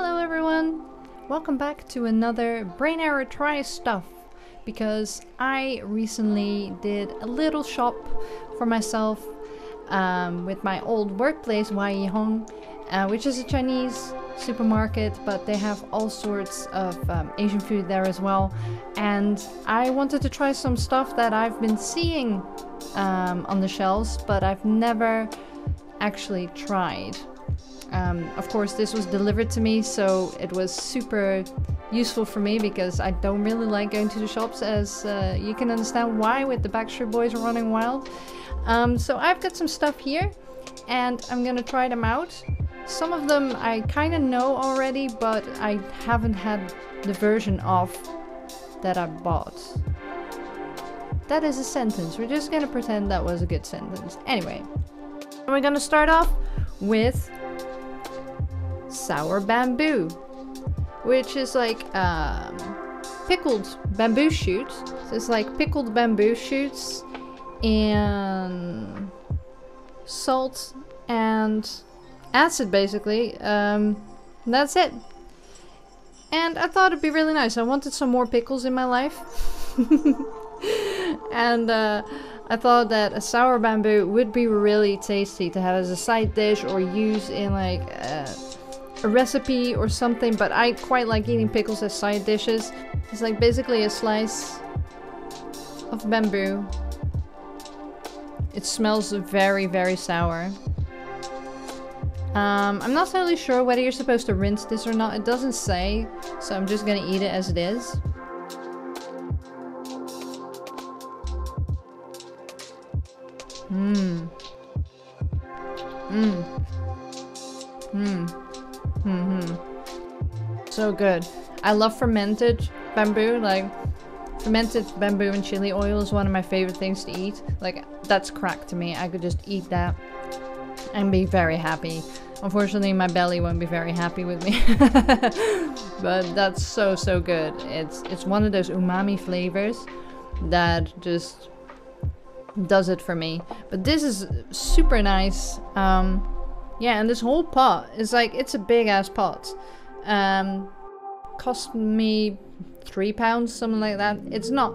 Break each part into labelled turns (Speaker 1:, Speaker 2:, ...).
Speaker 1: Hello everyone! Welcome back to another BrainError Try Stuff, because I recently did a little shop for myself with my old workplace, Waihong, which is a Chinese supermarket, but they have all sorts of Asian food there as well. And I wanted to try some stuff that I've been seeing on the shelves, but I've never actually tried. Of course, this was delivered to me, so it was super useful for me because I don't really like going to the shops, as you can understand why with the Backstreet Boys running wild. So I've got some stuff here and I'm gonna try them out. Some of them I kind of know already, but I haven't had the version of that I bought. That is a sentence. We're just gonna pretend that was a good sentence. Anyway, we're gonna start off with sour bamboo, which is like pickled bamboo shoots. So it's like pickled bamboo shoots and salt and acid, basically. That's it. And I thought it'd be really nice. I wanted some more pickles in my life. And I thought that a sour bamboo would be really tasty to have as a side dish or use in like a recipe or something, but I quite like eating pickles as side dishes. It's like basically a slice of bamboo. It smells very, very sour. I'm not totally sure whether you're supposed to rinse this or not. It doesn't say, so I'm just gonna eat it as it is. So good. I love fermented bamboo. Like, fermented bamboo and chili oil is one of my favorite things to eat. Like, that's crack to me. I could just eat that and be very happy. Unfortunately, my belly won't be very happy with me. But that's so good. It's one of those umami flavors that just does it for me. But this is super nice. Yeah, and this whole pot is like, it's a big ass pot. Cost me £3, something like that. It's not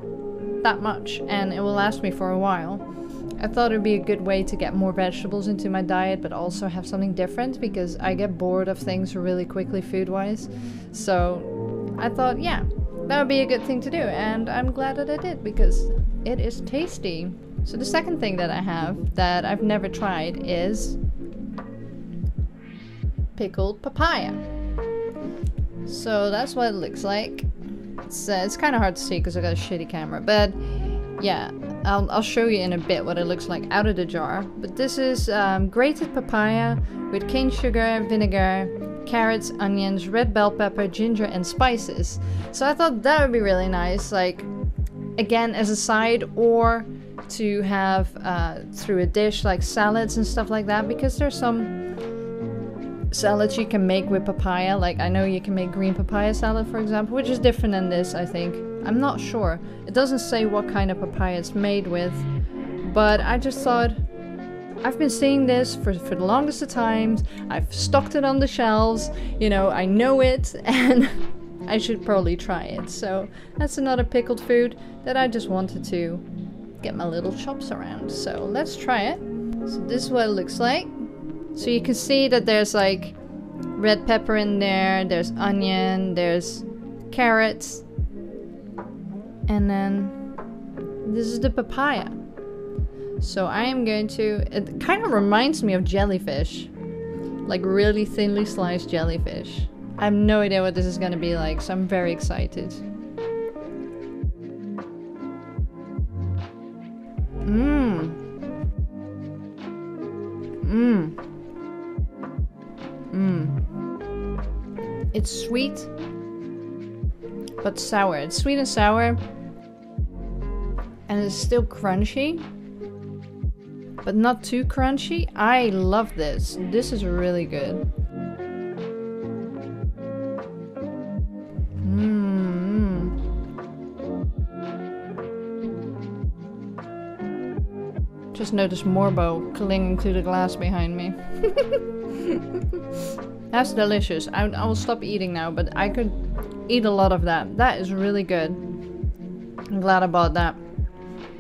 Speaker 1: that much and it will last me for a while. I thought it would be a good way to get more vegetables into my diet, but also have something different, because I get bored of things really quickly food-wise. So I thought, yeah, that would be a good thing to do, and I'm glad that I did, because it is tasty. So the second thing that I have that I've never tried is pickled papaya. So that's what it looks like. It's kind of hard to see because I got a shitty camera, but yeah, I'll show you in a bit what it looks like out of the jar. But this is grated papaya with cane sugar, vinegar, carrots, onions, red bell pepper, ginger, and spices. So I thought that would be really nice, like, again, as a side, or to have through a dish, like salads and stuff like that, because there's some salads you can make with papaya. Like, I know you can make green papaya salad, for example, which is different than this, I think. I'm not sure. It doesn't say what kind of papaya it's made with, but I just thought, I've been seeing this for the longest of times. I've stocked it on the shelves, you know, I know it, and I should probably try it. So that's another pickled food that I just wanted to get my little chops around. So let's try it. So this is what it looks like. So you can see that there's like red pepper in there, there's onion, there's carrots, and then this is the papaya. So I am going to, it kind of reminds me of jellyfish, like really thinly sliced jellyfish. I have no idea what this is going to be like, so I'm very excited. It's sweet, but sour. It's sweet and sour, and it's still crunchy, but not too crunchy. I love this. This is really good. Just noticed Morbo clinging to the glass behind me. That's delicious. I will stop eating now, but I could eat a lot of that. That is really good. I'm glad I bought that.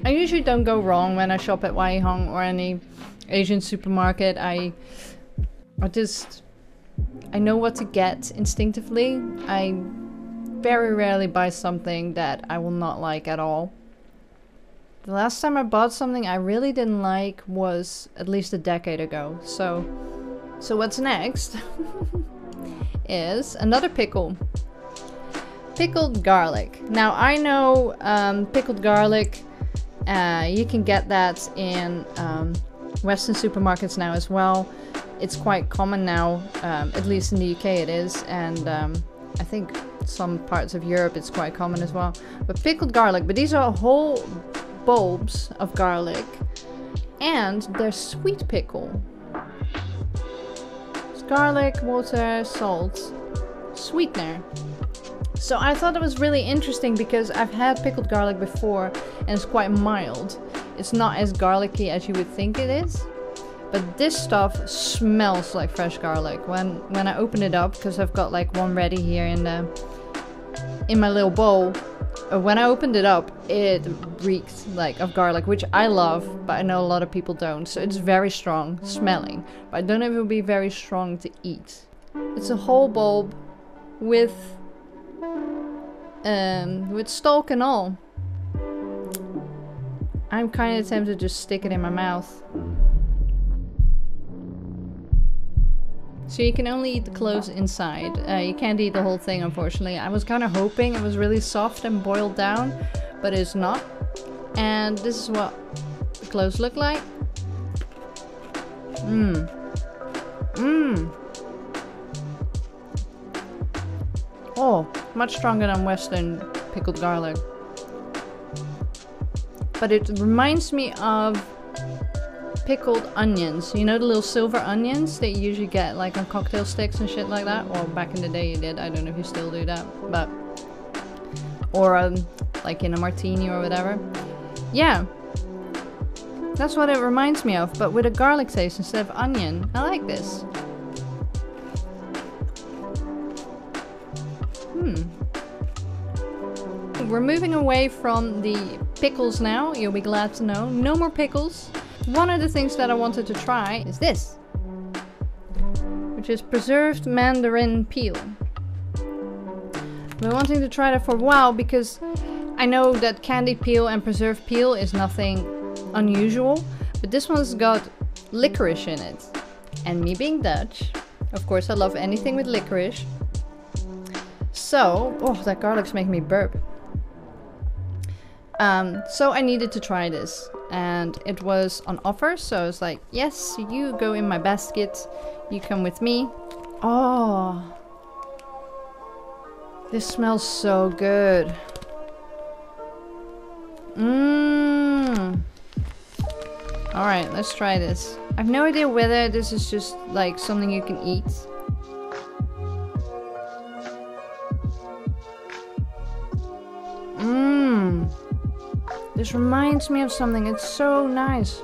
Speaker 1: I usually don't go wrong when I shop at Waihong or any Asian supermarket. I know what to get instinctively. I very rarely buy something that I will not like at all. The last time I bought something I really didn't like was at least a decade ago. So what's next is another pickle. Pickled garlic. Now I know pickled garlic, you can get that in Western supermarkets now as well. It's quite common now, at least in the UK it is, and I think some parts of Europe it's quite common as well. But pickled garlic, but these are whole bulbs of garlic, and they're sweet pickle. It's garlic, water, salt, sweetener. So I thought it was really interesting because I've had pickled garlic before and it's quite mild. It's not as garlicky as you would think it is. But this stuff smells like fresh garlic. When I open it up, because I've got like one ready here in my little bowl. When I opened it up, it reeked like of garlic, which I love, but I know a lot of people don't. So it's very strong smelling, but I don't know if it will be very strong to eat. It's a whole bulb with stalk and all. I'm kind of tempted to just stick it in my mouth. So you can only eat the cloves inside. You can't eat the whole thing, unfortunately. I was kind of hoping it was really soft and boiled down, but it's not. And this is what the cloves look like. Mmm. Mmm. Oh, much stronger than Western pickled garlic. But it reminds me of pickled onions. You know the little silver onions that you usually get like on cocktail sticks and shit like that? Well, back in the day you did. I don't know if you still do that. But... or like in a martini or whatever. Yeah. That's what it reminds me of, but with a garlic taste instead of onion. I like this. We're moving away from the pickles now, you'll be glad to know. No more pickles. One of the things that I wanted to try is this, which is preserved mandarin peel. I've been wanting to try that for a while because I know that candied peel and preserved peel is nothing unusual, but this one's got licorice in it. And me being Dutch, of course I love anything with licorice. So, oh, that garlic's making me burp. So I needed to try this, and it was on offer, so I was like, yes, you go in my basket, you come with me. Oh, this smells so good. Mmm. Alright, let's try this. I have no idea whether this is just like something you can eat. Mmm. This reminds me of something. It's so nice.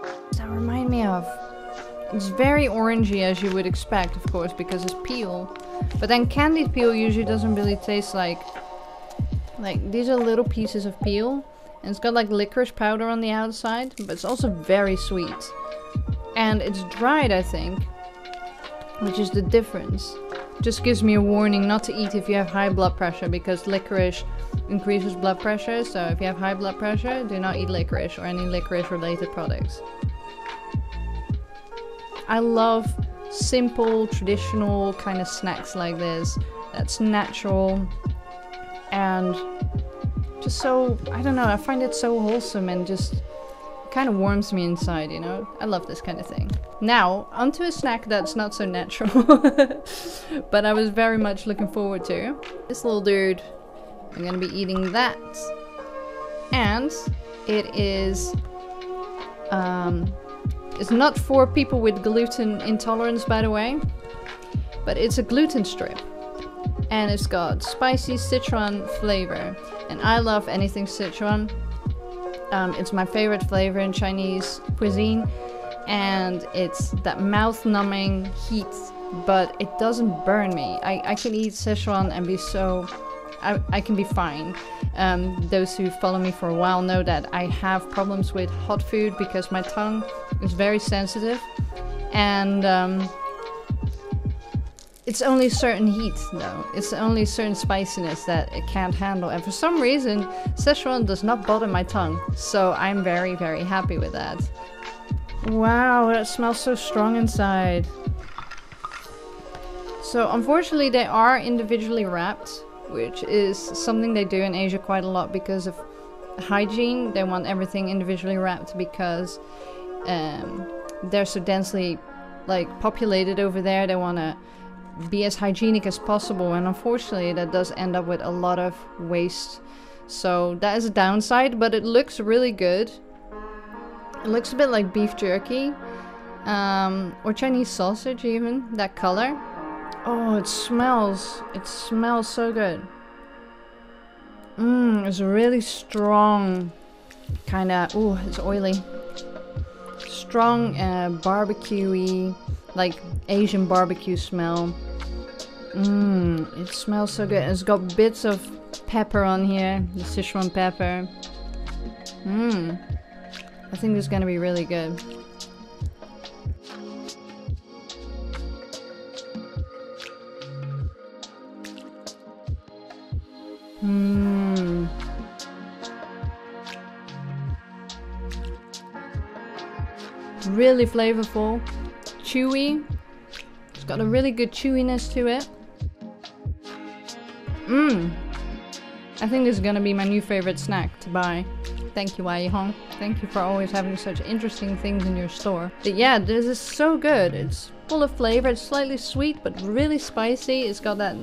Speaker 1: What does that remind me of? It's very orangey as you would expect, of course, because it's peel. But then candied peel usually doesn't really taste like these are little pieces of peel. And it's got like licorice powder on the outside, but it's also very sweet. And it's dried, I think, which is the difference. Just gives me a warning not to eat if you have high blood pressure, because licorice increases blood pressure. So if you have high blood pressure, do not eat licorice or any licorice related products. I love simple, traditional kind of snacks like this. That's natural and just so, I don't know, I find it so wholesome and just kind of warms me inside, you know? I love this kind of thing. Now, onto a snack that's not so natural, but I was very much looking forward to. This little dude, I'm gonna be eating that. And it is, it's not for people with gluten intolerance, by the way, but it's a gluten strip. And it's got spicy citron flavor. And I love anything citron. It's my favorite flavor in Chinese cuisine. and it's that mouth-numbing heat, but it doesn't burn me. I can eat Szechuan and be so... I can be fine. Those who follow me for a while know that I have problems with hot food because my tongue is very sensitive, and it's only certain heat though. It's only certain spiciness that it can't handle, and for some reason Szechuan does not bother my tongue, so I'm very, very happy with that. Wow, that smells so strong inside. So unfortunately they are individually wrapped, which is something they do in Asia quite a lot because of hygiene. They want everything individually wrapped because they're so densely populated over there. They want to be as hygienic as possible, and unfortunately that does end up with a lot of waste. So that is a downside, but it looks really good. It looks a bit like beef jerky or Chinese sausage even, that color. Oh, it smells so good. It's really strong, kind of, ooh, it's oily. Strong, barbecue-y, like Asian barbecue smell. It smells so good. It's got bits of pepper on here, the Sichuan pepper. I think this is gonna be really good. Really flavorful, chewy. It's got a really good chewiness to it. I think this is gonna be my new favorite snack to buy. Thank you, Wai Hong. Thank you for always having such interesting things in your store. But yeah, this is so good. It's full of flavor. It's slightly sweet, but really spicy. It's got that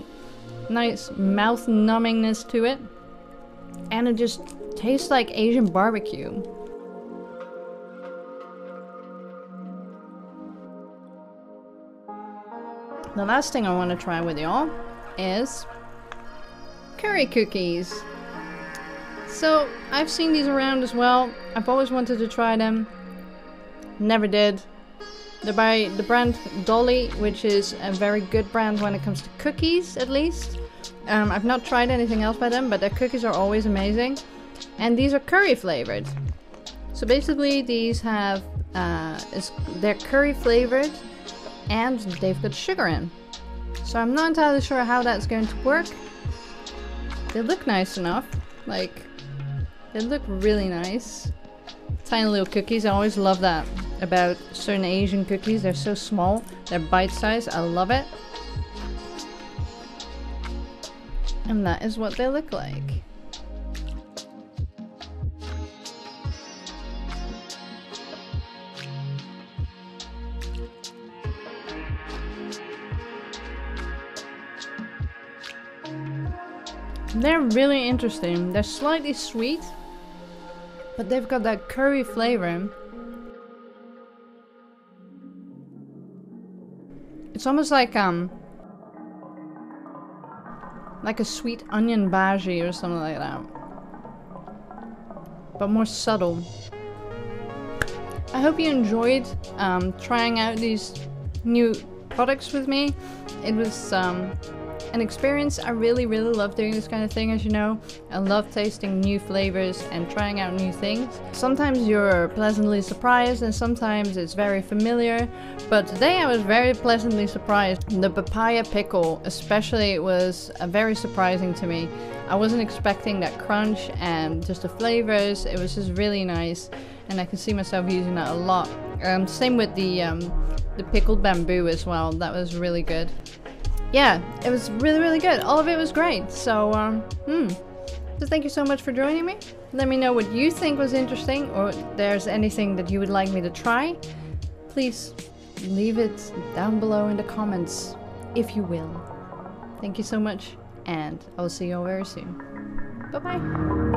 Speaker 1: nice mouth numbingness to it. And it just tastes like Asian barbecue. The last thing I want to try with y'all is curry cookies. So I've seen these around as well. I've always wanted to try them. Never did. They're by the brand Dolly, which is a very good brand when it comes to cookies, at least. I've not tried anything else by them, but their cookies are always amazing. And these are curry flavored. So basically these have, they're curry flavored and they've got sugar in. So I'm not entirely sure how that's going to work. They look nice enough. Like, they look really nice. Tiny little cookies. I always love that about certain Asian cookies. They're so small. They're bite-sized. I love it. And that is what they look like. They're really interesting. They're slightly sweet, but they've got that curry flavor. It's almost like a sweet onion bhaji or something like that, but more subtle. I hope you enjoyed trying out these new products with me. It was an experience. I really love doing this kind of thing, as you know. I love tasting new flavors and trying out new things. Sometimes you're pleasantly surprised and sometimes it's very familiar, but today I was very pleasantly surprised. The papaya pickle especially was very surprising to me. I wasn't expecting that crunch and just the flavors. It was just really nice and I can see myself using that a lot. Same with the pickled bamboo as well. That was really good. Yeah, it was really good. All of it was great. So, so thank you so much for joining me. Let me know what you think was interesting, or if there's anything that you would like me to try. Please leave it down below in the comments, if you will. Thank you so much, and I will see you all very soon. Bye-bye.